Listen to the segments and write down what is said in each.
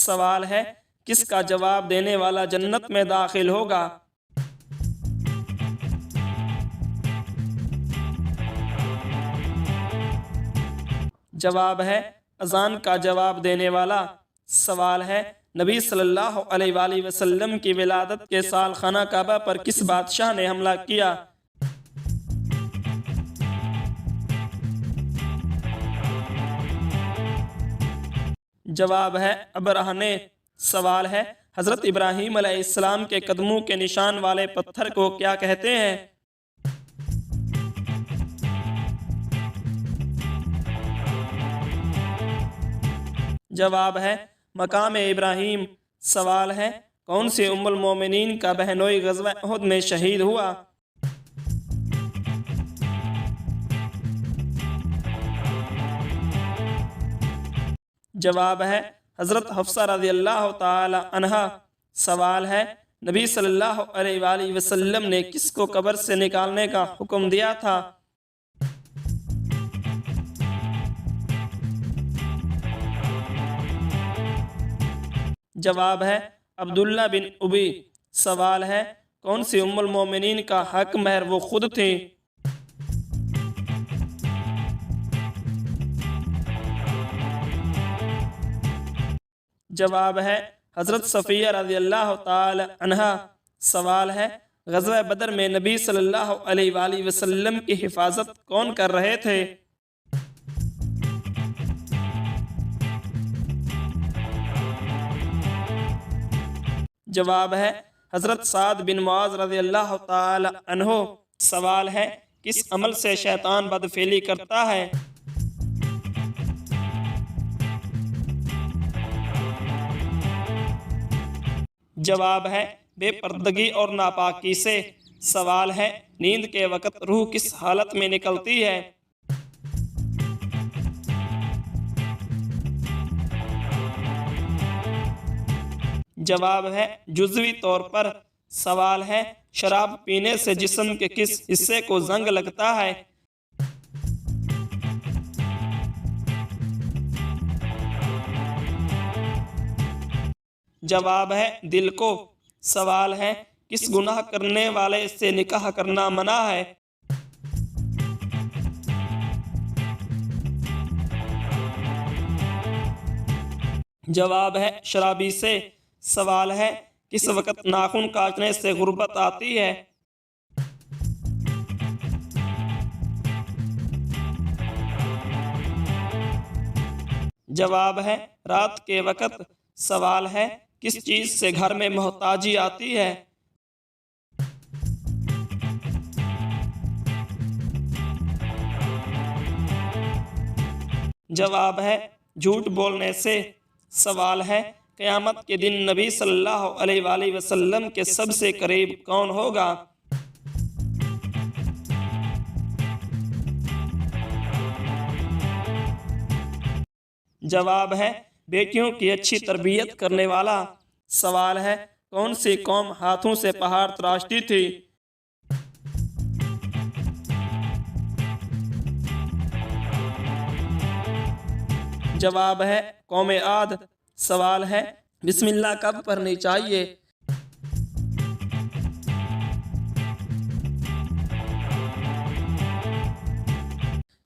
सवाल है, किसका जवाब देने वाला जन्नत में दाखिल होगा? जवाब है अजान का जवाब देने वाला। सवाल है, नबी सल्लल्लाहु अलैहि वसल्लम की विलादत के साल खाना काबा पर किस बादशाह ने हमला किया? जवाब है अबरहा ने। सवाल है, हज़रत इब्राहीम अलैहिस्सलाम के कदमों के निशान वाले पत्थर को क्या कहते हैं? जवाब है मकाम इब्राहीम। सवाल है, कौन सी उम्मुल मोमिनीन का बहनोई ग़ज़वा उहद में शहीद हुआ? जवाब है हज़रत हफ्सा रज़ियल्लाहु ताला अन्हा। सवाल है, नबी सल्लल्लाहु अलैहि वसल्लम ने किसको कब्र से निकालने का हुक्म दिया था? जवाब है अब्दुल्ला बिन उबी। सवाल है, कौन सी उम्मुल मोमिनीन का हक महर वो खुद थी? जवाब है हज़रत सफ़िया रज़ियल्लाहु ताला अन्हा। सवाल है, ग़ज़वा बदर में नबी सल्लल्लाहु अलैहि वसल्लम की हिफाजत कौन कर रहे थे? जवाब है हज़रत साद बिन मुआज़ रज़ियल्लाहु ताला अन्हो। सवाल है, किस अमल से शैतान बदफेली करता है? जवाब है बेपर्दगी और नापाकी से। सवाल है, नींद के वक़्त रूह किस हालत में निकलती है? जवाब है जुज़वी तौर पर। सवाल है, शराब पीने से जिस्म के किस हिस्से को जंग लगता है? जवाब है दिल को। सवाल है, किस गुनाह करने वाले से निकाह करना मना है? जवाब है शराबी से। सवाल है, किस वक़्त नाखून काटने से गुर्बत आती है? जवाब है रात के वक़्त। सवाल है, किस चीज़ से घर में मोहताजी आती है? जवाब है झूठ बोलने से। सवाल है, क़यामत के दिन नबी सल्लल्लाहु अलैहि वसल्लम के सबसे करीब कौन होगा? जवाब है बेटियों की अच्छी तरबियत करने वाला। सवाल है, कौन सी कौम हाथों से पहाड़ तराशती थी? जवाब है कौम आद। सवाल है, बिस्मिल्लाह कब पढ़नी चाहिए?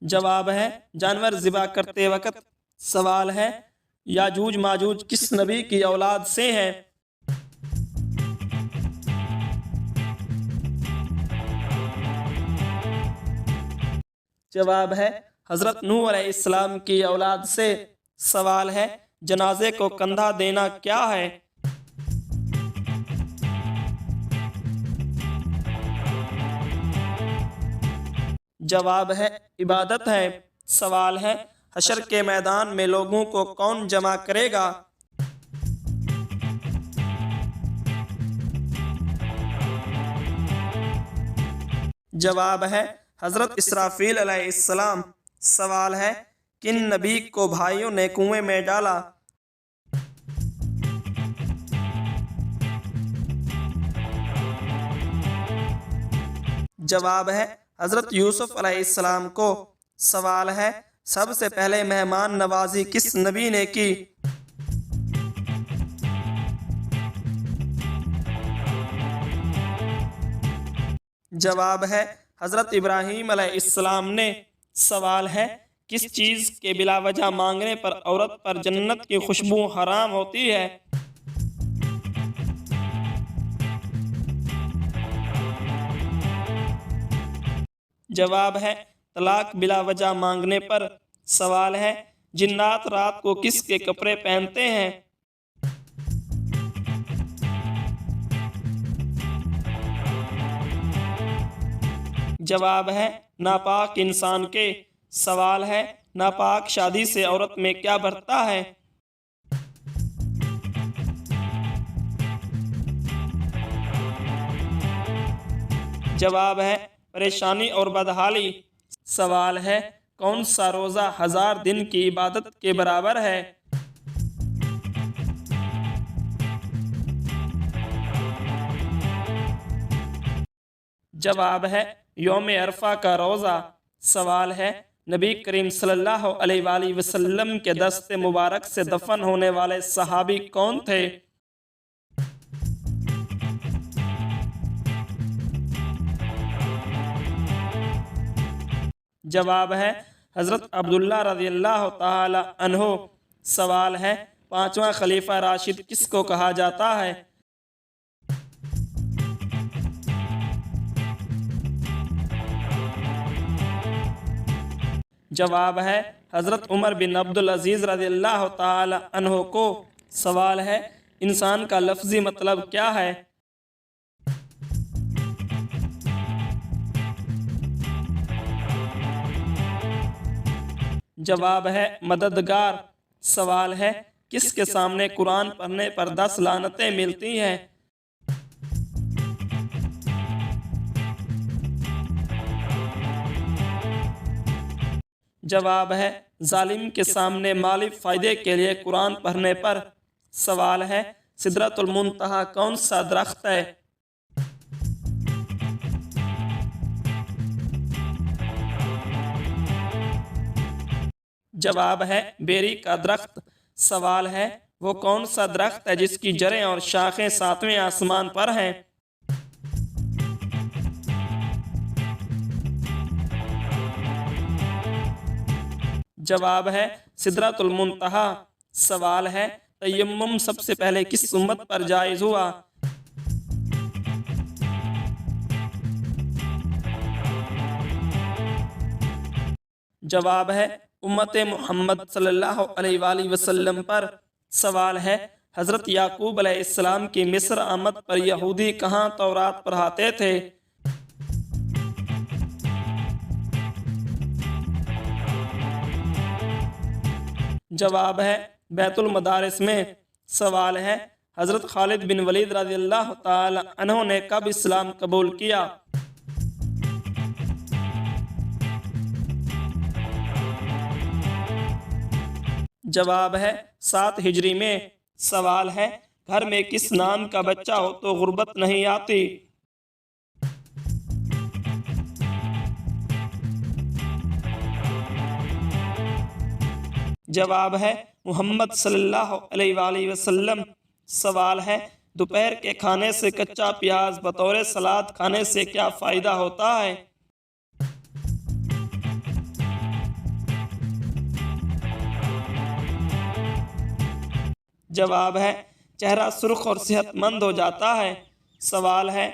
जवाब है जानवर ज़िबा करते वक़्त। सवाल है, याजूज माजूज किस नबी की औलाद से हैं? जवाब है हज़रत नूह अलैहिस्सलाम की औलाद से। सवाल है, जनाजे को कंधा देना क्या है? जवाब है इबादत है। सवाल है, हशर के मैदान में लोगों को कौन जमा करेगा? जवाब है हज़रत इसराफील अलैहिस्सलाम। सवाल है, किन नबी को भाइयों ने कुएं में डाला? जवाब है हज़रत यूसुफ अलैहिस्सलाम को। सवाल है, सबसे पहले मेहमान नवाजी किस नबी ने की? जवाब है हज़रत इब्राहीम अलैहिस्सलाम ने। सवाल है किस चीज़ के बिला वजह मांगने पर औरत पर जन्नत की खुशबू हराम होती है? जवाब है तलाक बिला वजह मांगने पर। सवाल है जिन्नात रात को किसके कपड़े पहनते हैं? जवाब है नापाक इंसान के। सवाल है नापाक शादी से औरत में क्या बढ़ता है? जवाब है परेशानी और बदहाली। सवाल है कौन सा रोज़ा 1000 दिन की इबादत के बराबर है? जवाब है यौम अरफा का रोज़ा। सवाल है नबी करीम सल्लल्लाहु अलैहि वसल्लम के दस्ते मुबारक से दफन होने वाले सहाबी कौन थे? जवाब है हज़रत अब्दुल्ला रज़ियल्लाहु ताला अन्हो। सवाल है पांचवा खलीफा राशिद किसको कहा जाता है? जवाब है हज़रत उमर बिन अब्दुल अजीज़ रज़ियल्लाहु ताला अन्हो को। सवाल है इंसान का लफ्ज़ी मतलब क्या है? जवाब है मददगार। सवाल है किसके सामने कुरान पढ़ने पर 10 लानतें मिलती हैं? जवाब है जालिम के सामने माली फ़ायदे के लिए कुरान पढ़ने पर। सवाल है सिदरतुल मुंतहा कौन सा दरख्त है? जवाब है बेरी का दरख्त। सवाल है वो कौन सा दरख्त है जिसकी जड़ें और शाखें 7वें आसमान पर हैं? जवाब है सिदरतुल मुंतहा। सवाल है तयम्मुम सबसे पहले किस उम्मत पर जायज़ हुआ? जवाब है उम्मत मोहम्मद सल्लल्लाहु अलैहि वसल्लम पर। सवाल है हज़रत याकूब अलैहिस्सलाम की मिस्र आमद पर यहूदी कहाँ तौरात पढ़ाते थे? जवाब है बैतुल मदारिस में। सवाल है हज़रत खालिद बिन वलीद रज़ियल्लाहु ताला अन्हु ने कब इस्लाम कबूल किया? जवाब है 7 हिजरी में। सवाल है घर में किस नाम का बच्चा हो तो गुर्बत नहीं आती? जवाब है मोहम्मद सल्लल्लाहु अलैहि वसल्लम। सवाल है दोपहर के खाने से कच्चा प्याज बतौर सलाद खाने से क्या फ़ायदा होता है? जवाब है चेहरा सुर्ख और सेहतमंद हो जाता है। सवाल है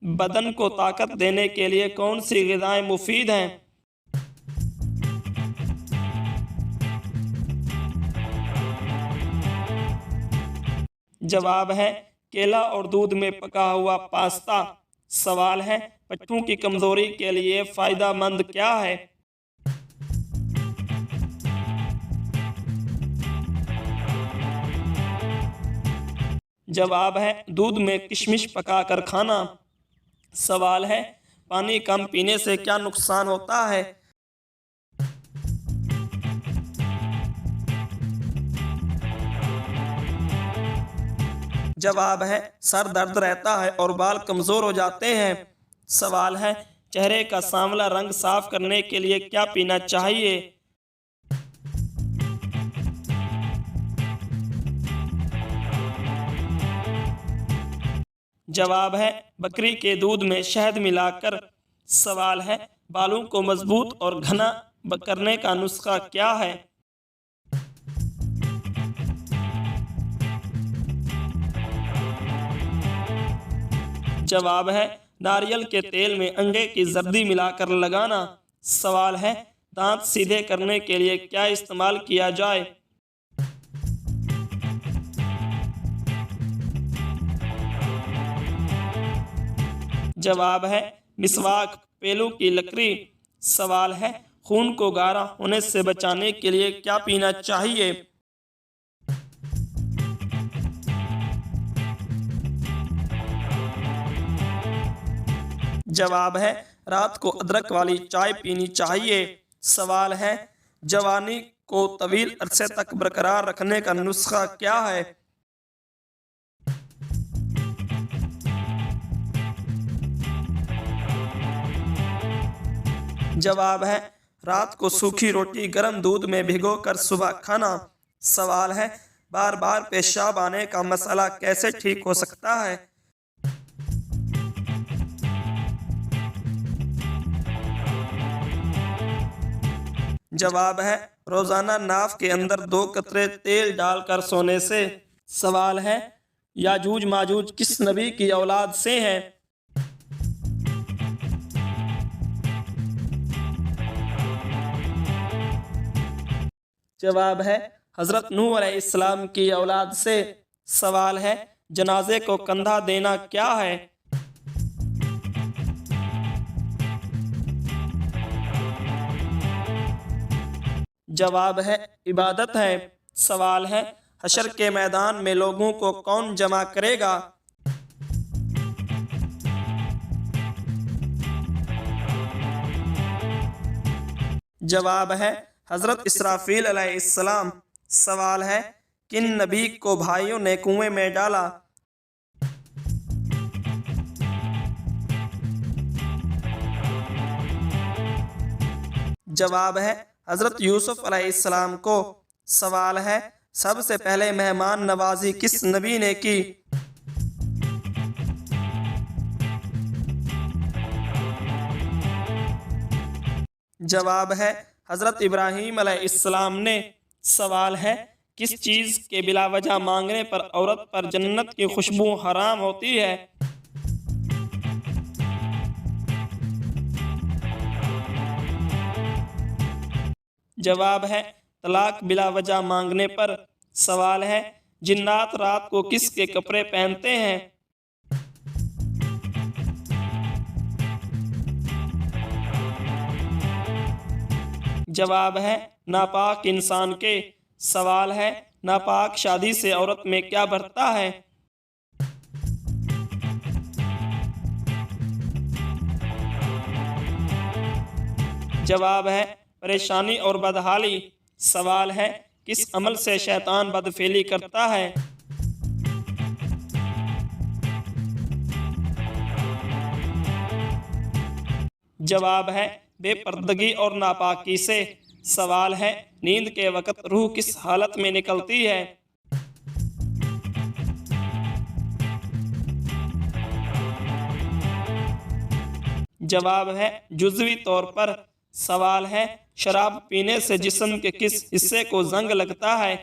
बदन को ताकत देने के लिए कौन सी ग़िज़ाएँ मुफीद हैं? जवाब है केला और दूध में पका हुआ पास्ता। सवाल है पट्टों की कमज़ोरी के लिए फ़ायदेमंद क्या है? जवाब है दूध में किशमिश पकाकर खाना। सवाल है पानी कम पीने से क्या नुकसान होता है? जवाब है सर दर्द रहता है और बाल कमज़ोर हो जाते हैं। सवाल है चेहरे का सांवला रंग साफ करने के लिए क्या पीना चाहिए? जवाब है बकरी के दूध में शहद मिलाकर। सवाल है बालों को मजबूत और घना करने का नुस्खा क्या है? जवाब है नारियल के तेल में अंडे की जर्दी मिलाकर लगाना। सवाल है दांत सीधे करने के लिए क्या इस्तेमाल किया जाए? जवाब है मिसवाक, पेलू की लकड़ी। सवाल है खून को गाढ़ा होने से बचाने के लिए क्या पीना चाहिए? जवाब है रात को अदरक वाली चाय पीनी चाहिए। सवाल है जवानी को तवील अरसे तक बरकरार रखने का नुस्खा क्या है? जवाब है रात को सूखी रोटी गर्म दूध में भिगोकर सुबह खाना। सवाल है बार बार पेशाब आने का मसला कैसे ठीक हो सकता है? जवाब है रोजाना नाक के अंदर 2 कतरे तेल डालकर सोने से। सवाल है याजूज माजूज किस नबी की औलाद से हैं? जवाब है हजरत नूह अलैहिस्सलाम की औलाद से। सवाल है जनाजे को कंधा देना क्या है? जवाब है इबादत है। सवाल है हशर के मैदान में लोगों को कौन जमा करेगा? जवाब है हजरत इसराफील अलैहिस्सलाम। सवाल है किन नबी को भाइयों ने कुएं में डाला? जवाब है हजरत यूसुफ अलैहिस्सलाम को। सवाल है सबसे पहले मेहमान नवाजी किस नबी ने की? जवाब है हजरत इब्राहीम अलैहिस्सलाम ने। सवाल है किस चीज़ के बिला वजह मांगने पर औरत पर जन्नत की खुशबू हराम होती है? जवाब है तलाक बिला वजह मांगने पर। सवाल है जिन्नात रात को किसके कपड़े पहनते हैं? जवाब है नापाक इंसान के। सवाल है नापाक शादी से औरत में क्या बढ़ता है? जवाब है परेशानी और बदहाली। सवाल है किस अमल से शैतान बदफेली करता है? जवाब है बेपर्दगी और नापाकी से। सवाल है नींद के वक्त रूह किस हालत में निकलती है? जवाब है जुज़वी तौर पर। सवाल है शराब पीने से जिस्म के किस हिस्से को जंग लगता है?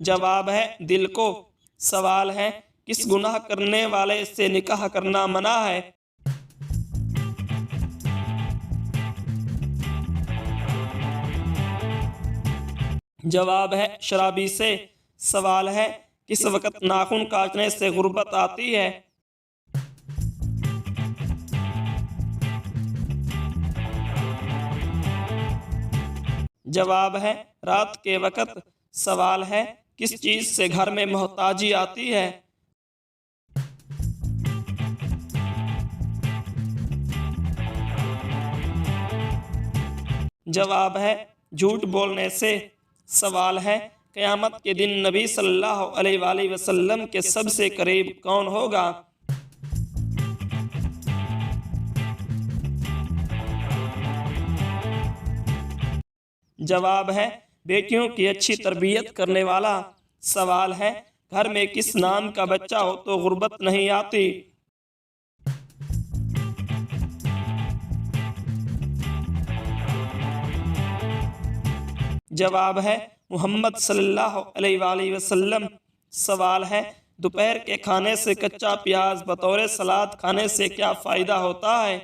जवाब है दिल को। सवाल है किस गुनाह करने वाले से निकाह करना मना है? जवाब है शराबी से। सवाल है किस वक्त नाखून काटने से गुर्बत आती है? जवाब है रात के वक्त। सवाल है किस चीज से घर में मोहताजी आती है? जवाब है झूठ बोलने से। सवाल है क़यामत के दिन नबी सल्लल्लाहु अलैहि वसल्लम के सबसे करीब कौन होगा? जवाब है बेटियों की अच्छी तरबियत करने वाला। सवाल है, घर में किस नाम का बच्चा हो तो गुर्बत नहीं आती? जवाब है मोहम्मद सल्लल्लाहु अलैहि वसल्लम। सवाल है, दोपहर के खाने से कच्चा प्याज बतौर सलाद खाने से क्या फ़ायदा होता है?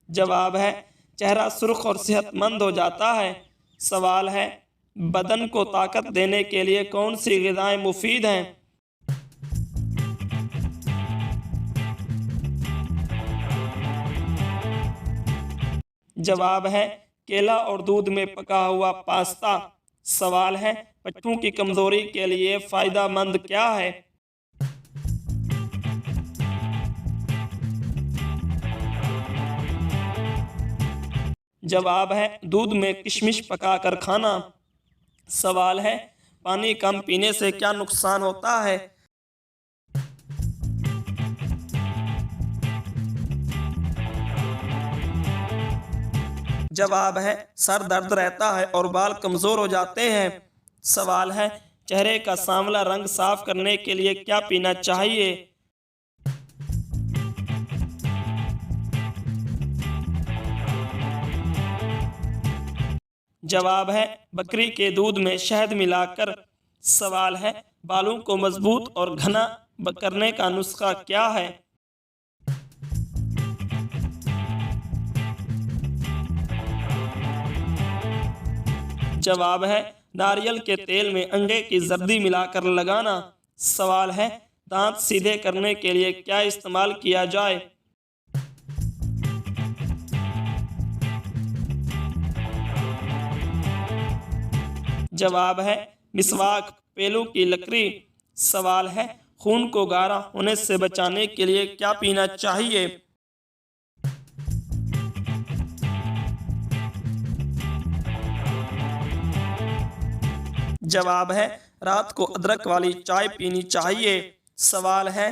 जवाब है चेहरा सुर्ख और सेहतमंद हो जाता है। सवाल है, बदन को ताकत देने के लिए कौन सी ग़िज़ाएँ मुफीद हैं? जवाब है केला और दूध में पका हुआ पास्ता। सवाल है, पट्टों की कमज़ोरी के लिए फ़ायदेमंद क्या है? जवाब है दूध में किशमिश पकाकर खाना। सवाल है, पानी कम पीने से क्या नुकसान होता है? जवाब है सर दर्द रहता है और बाल कमज़ोर हो जाते हैं। सवाल है, चेहरे का सांवला रंग साफ करने के लिए क्या पीना चाहिए? जवाब है बकरी के दूध में शहद मिलाकर। सवाल है, बालों को मजबूत और घना करने का नुस्खा क्या है? जवाब है नारियल के तेल में अंडे की जर्दी मिलाकर लगाना। सवाल है, दांत सीधे करने के लिए क्या इस्तेमाल किया जाए? जवाब है मिसवाक, पेलू की लकड़ी। सवाल है, खून को गाढ़ा होने से बचाने के लिए क्या पीना चाहिए? जवाब है रात को अदरक वाली चाय पीनी चाहिए। सवाल है,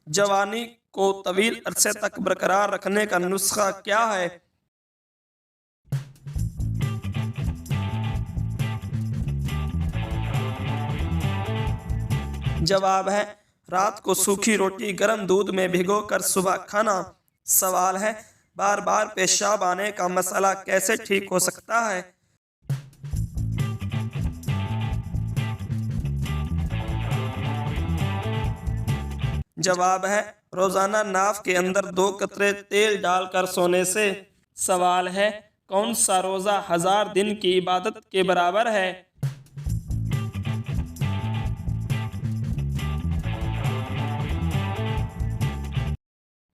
जवानी को तवील अरसे तक बरकरार रखने का नुस्खा क्या है? जवाब है रात को सूखी रोटी गर्म दूध में भिगोकर सुबह खाना। सवाल है, बार बार पेशाब आने का मसला कैसे ठीक हो सकता है? जवाब है रोज़ाना नाफ के अंदर 2 कतरे तेल डालकर सोने से। सवाल है, कौन सा रोज़ा 1000 दिन की इबादत के बराबर है?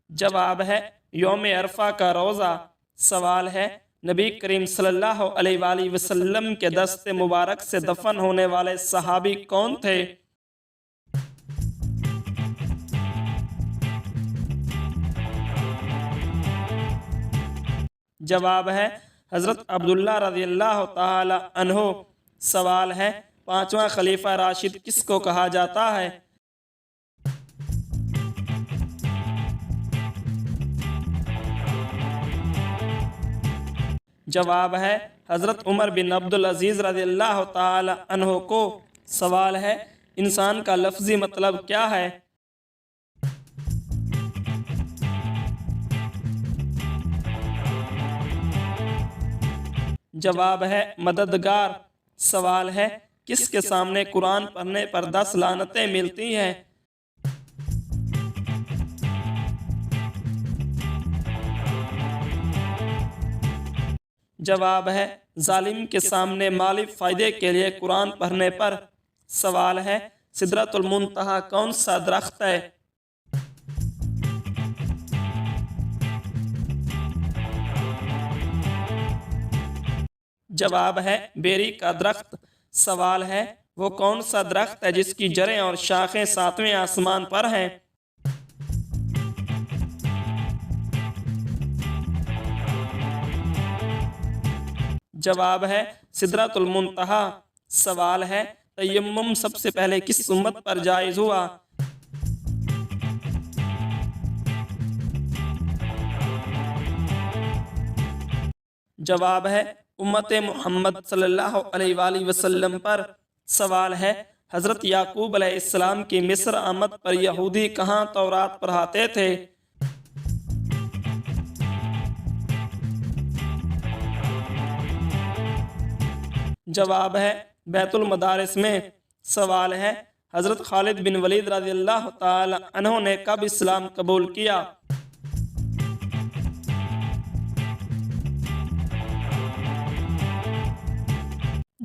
जवाब है यौम अरफा का रोज़ा। सवाल है, नबी करीम सल्लल्लाहु अलैहि वसल्लम के दस्ते मुबारक से दफन होने वाले सहाबी कौन थे? जवाब है हज़रत अब्दुल्ला रज़ियल्लाहु ताला अन्हु। सवाल है, 5वां खलीफा राशिद किसको कहा जाता है? जवाब है हज़रत उमर बिन अब्दुल अजीज़ रज़ियल्लाहु ताला अन्हु को। सवाल है, इंसान का लफ्ज़ी मतलब क्या है? जवाब है मददगार। सवाल है, किसके सामने कुरान पढ़ने पर 10 लानतें मिलती हैं? जवाब है जालिम के सामने माली फ़ायदे के लिए कुरान पढ़ने पर। सवाल है, सिदरतुल मुंतहा कौन सा दरख्त है? जवाब है बेरी का दरख्त। सवाल है, वो कौन सा दरख्त है जिसकी जड़ें और शाखें 7वें आसमान पर हैं? जवाब है सिदरतुल मुंतहा। सवाल है, तयम्मुम सबसे पहले किस उम्मत पर जायज़ हुआ? जवाब है उम्मत मोहम्मद सल्लल्लाहु अलैहि वसल्लम पर। सवाल है हज़रत याकूब अलैहिस्सलाम की मिस्र आमद पर यहूदी कहाँ तौरात पढ़ाते थे? जवाब है बैतुल मदारिस में। सवाल है हज़रत खालिद बिन वलीद रज़ियल्लाहु ताला अन्हु ने कब इस्लाम कबूल किया?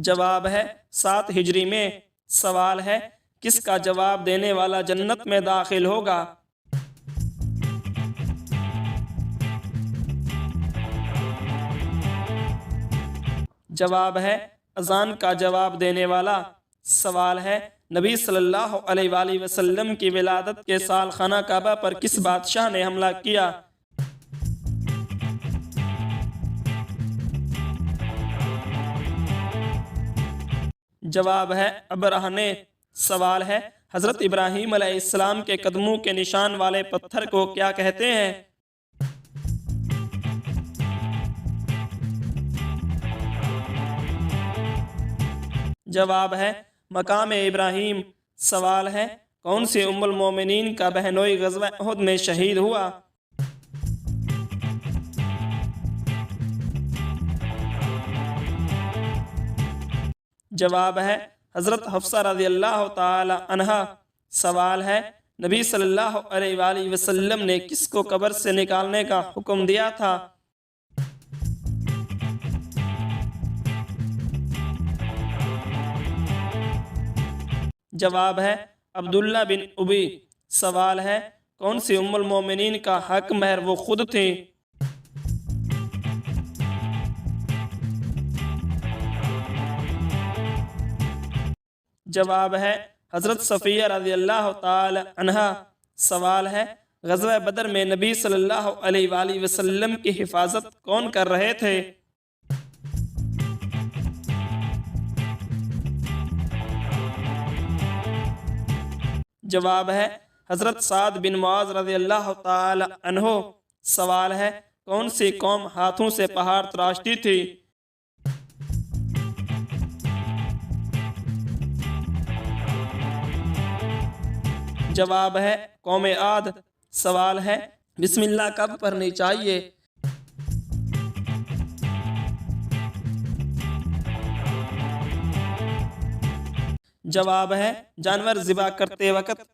जवाब है 7 हिजरी में। सवाल है किसका जवाब देने वाला जन्नत में दाखिल होगा? जवाब है अजान का जवाब देने वाला। सवाल है नबी सल्लल्लाहु अलैहि वसल्लम की विलादत के साल खाना काबा पर किस बादशाह ने हमला किया? जवाब है अबरहा ने। सवाल है हज़रत इब्राहीम अलैहिस्सलाम के कदमों के निशान वाले पत्थर को क्या कहते हैं? जवाब है मकाम इब्राहीम। सवाल है कौन सी उम्मुल मोमिनीन का बहनोई ग़ज़वा उहद में शहीद हुआ? जवाब है हज़रत हफ्सा रज़ियल्लाहु ताला अन्हा। सवाल है नबी सल्लल्लाहु अलैहि वसल्लम ने किसको कब्र से निकालने का हुक्म दिया था? जवाब है अब्दुल्ला बिन उबी। सवाल है कौन सी उम्मुल मोमिनीन का हक महर वो खुद थी? जवाब है हज़रत सफ़िया रज़ियल्लाहु ताला अन्हा। सवाल है ग़ज़वा बदर में नबी सल्लल्लाहु अलैहि वसल्लम की हिफाजत कौन कर रहे थे? जवाब है हज़रत साद बिन मुआज़ रज़ियल्लाहु ताला अन्हो। सवाल है कौन सी कौम हाथों से पहाड़ तराशती थी? जवाब है कौम आद। सवाल है बिस्मिल्लाह कब पढ़नी चाहिए? जवाब है जानवर ज़िबा करते वक़्त।